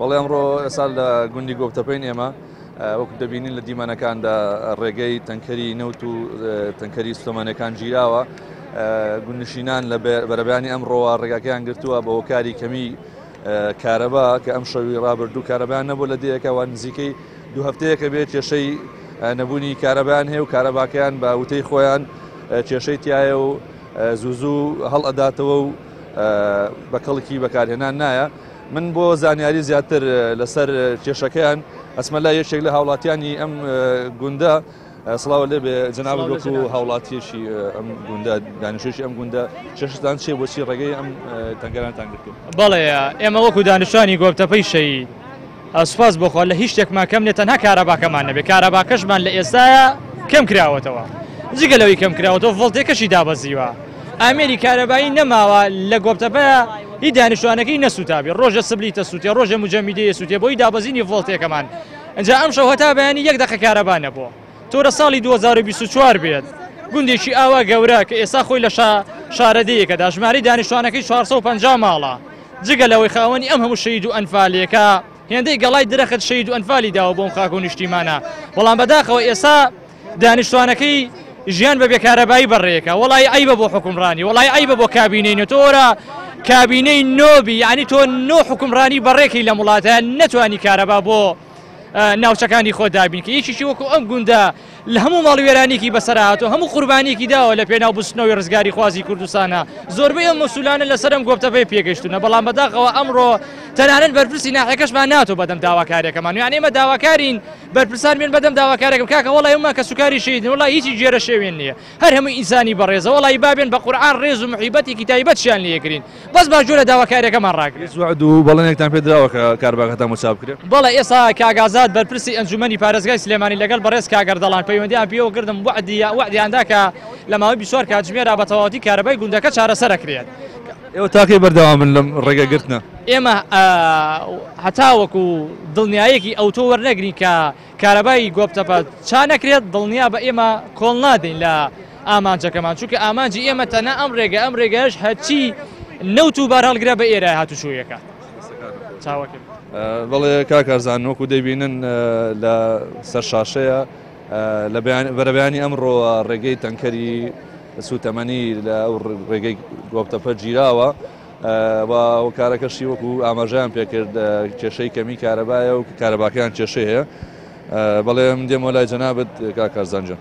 والله ئەمڕۆ ئێستا لە گوندی گۆبتەپەین ئێمە وەکو دەبینین لە دیمەنەکاندا ڕێگەی تەنکەری نەوت و تەنکەری سوتەمەنەکان گیراوە. گوندنشینان لە بەرەبیانی ئەمڕۆوە ڕێگاکەیان گرتووە بە هۆکاری کەمی کارەبا کە ئەم شەوی ڕابردوو کارەبایان نەبوو لە دەیەکەوە نزیکەی دوو هەفتەیەکە بێت کێشەی نەبوونی کارەبایان هەیە و کارەباکەیان بە وتەی خۆیان کێشەی تایە و زوو هەڵ ئەداتەوە و بە کەڵکی بەکارهێنان نایە. من بۆ زانیاری زیاتر لەسەر کێشەکەیان ئەسمە لای یەکێک لە هاوڵاتیانی ئەم گوندە سڵاو لێبێ جەنابەت وەکو هاوڵاتیەشی ئەم گوندە دانیشتوویەکی ئەم گوندە کێشتان چێ بۆچی ڕێگەی ئەم تەنگەرانتان گرتووە؟ بەڵێ ئێمە وەکو دانیشتوانی گۆبتەپەی شەید سوپاس بخوا لە هیچ شتێکمان کەم نێت تەنها کارەباکەمان نەبێت. کارەباکەشمان لە ئێستاە کەم کراوەتەوە، جگەلەوەی کەم کراوەتەوە ڤۆڵتێکەشی دابەزیوە. ئامێری کارەبایی نەماوە لە گۆبتەپەیە هی دانیشتوانەکەی نەسووتابێ، ڕۆژە سبلی تەسووتێ، ڕۆژە مجەمیدەیە سووتێ بۆی دابەزینی ڤۆڵتێکەمان. ئەنجا ئەم شەو هەتا بەیانی 1 دقە کارەبا نەبووە. تۆرە ساڵی 2024 بێت گوندێکی ئاوا گەورە کە ئێستا خۆی لە شارەدەیەکەدا ژماری دانیشتوانەکەی 450 ماڵە، جگەلەوەی خاوەنی ئەم هەموو شەید و ئەنفالێکە هێندەی گەڵای درەخت شەید و ئەنفالی داوە بۆم خاک و نیشتیمانە. بەڵام بەداخەوە ئێستا دانیشتوانەکەی ژیان بە بێکارەبایی بەڕێیەکە. وەڵی عیبە بۆ حکومڕانی، وەڵی عیبە بۆ کابینەی تۆرە کابینەی نۆبی، یعنی تۆ نۆ حکومڕانی بەڕێکی لە وڵاتە نەتوانی کارەبا بۆ ناوچەکانی خۆ دابین کە یەکیشی وەکو ئەم گوندە لە هەموو ماڵ وێرانێکی بەسەرهاتوە هەموو قوربانێکی داوە لە پێناو بستنەوەی ڕزگاری خوازی کوردستانە. زۆربەی ئەم مەسوولانە لەسەر ئەم گۆبتەپەی پێگەشتونە، بەڵام بەداخەوە ئەمڕۆ تەنانەت بەرپرسی ناحیەکەشمان ناتۆ بەدەم داواکاریەکەمان. یعنی ئێمە داواکارین بەرپرسان بێن بەدەم داواکارێکم کاکە وەڵی ئەمە کە سوکاری شەیدن وەڵی هیچی جێرە شێوێن نییە، هەر هەموو ئینسانی بەڕێزە وەڵی بابێن بە قورئان ڕێز و محیبەتێکی تایبەتیان لێکرین بەس باجوور لە داواکاریەکەمان ڕاگرێت. وعد و بەڵێنێکتان پێ دراوە کە کارەباکەتان مچاو بکرێت؟ بەڵێ ئێستا کاگازات بەرپرسی ئەنجومەنی پارێزگای سلێمانی لەگەڵ بەڕێز کاگەردەڵان پەیوەندیان پێوە کردم وعدیاندا کە لە ماوەی 24 کاتژمێرا بە تەواوەتی کارەبای گوندەکە چارەسەرەکرێت. ئێوە تاقی بەردەوامن لەم ڕێگەگرتنە؟ ئێمە هەتا وەکو دڵنیایەکی ئەوتۆ وەرنەگرین کە کارەبای گۆبتەپە چا نەکرێت، دڵنیا بە ئێمە کۆڵ نادەین لە ئامانجەکەمان، چونکە ئامانجی ئێمە تەنها ئەم ڕێگەش هەرچی نەوت و بار هەڵگرە بە ئێرە هاتوچۆیەکە چاوەکەم. بەڵێ کاکارزان وەکو دەبینن لە سەر شاشەیە لە بەرەبیانی ئەمڕۆ ڕێگەی تەنکەری سوتەمەنی لە ئەو ڕێگەی گۆبتەپە گیراوە و کارەکەشی وەکو ئاماژەیان پێکرد کێشەی کەمی کارەبایە و کارەباکەیان کێشەی هەیە. بەڵێ دێمە لای جەنابەت کاکارزان جان.